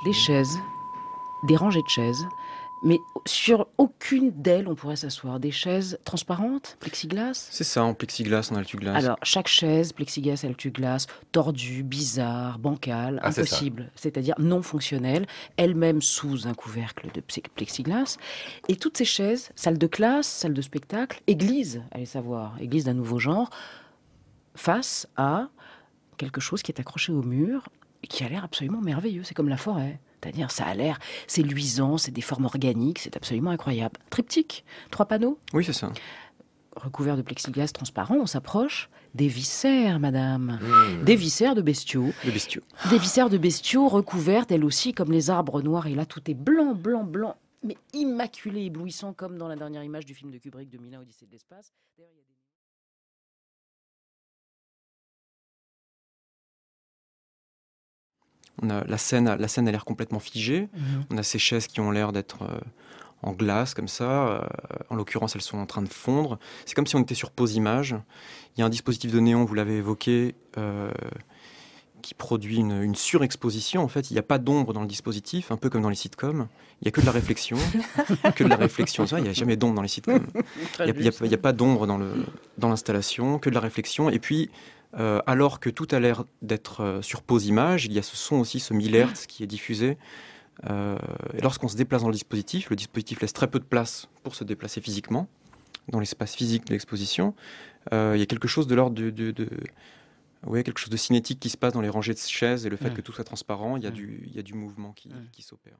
Des chaises, des rangées de chaises, mais sur aucune d'elles on pourrait s'asseoir. Des chaises transparentes, plexiglas. C'est ça, en plexiglas, en altuglas. Alors, chaque chaise, plexiglas, altuglas, tordue, bizarre, bancale, Ah, c'est ça. impossible, c'est-à-dire non fonctionnelle, elle-même sous un couvercle de plexiglas. Et toutes ces chaises, salle de classe, salle de spectacle, église, allez savoir, église d'un nouveau genre, face à quelque chose qui est accroché au mur et qui a l'air absolument merveilleux. C'est comme la forêt. C'est-à-dire, ça a l'air, c'est luisant, c'est des formes organiques, c'est absolument incroyable. Triptyque, 3 panneaux, Oui, c'est ça. recouvert de plexiglas transparent, on s'approche des viscères, madame. Des Mmh. viscères de bestiaux. Le bestiau. Des viscères de bestiaux recouvertes, elles aussi, comme les arbres noirs. Et là, tout est blanc, blanc, blanc, mais immaculé, éblouissant, comme dans la dernière image du film de Kubrick, 2001, Odyssée de l'espace. D'ailleurs, il y a des- On a la scène a l'air complètement figée. On a ces chaises qui ont l'air d'être en glace comme ça. En l'occurrence, elles sont en train de fondre. C'est comme si on était sur pause image. Il y a un dispositif de néon, vous l'avez évoqué, qui produit une surexposition. En fait, il n'y a pas d'ombre dans le dispositif, un peu comme dans les sitcoms. Il n'y a que de la réflexion. Que de la réflexion. Ça, il n'y a jamais d'ombre dans les sitcoms. Très Il n'y a, juste. il y a pas d'ombre dans l'installation, que de la réflexion. Et puis, alors que tout a l'air d'être sur pause image, il y a ce son aussi, ce 1000 Hz qui est diffusé. Et lorsqu'on se déplace dans le dispositif laisse très peu de place pour se déplacer physiquement, dans l'espace physique de l'exposition. Il y a quelque chose de l'ordre ouais, quelque chose de cinétique qui se passe dans les rangées de chaises et le fait que tout soit transparent, il y a du mouvement qui s'opère.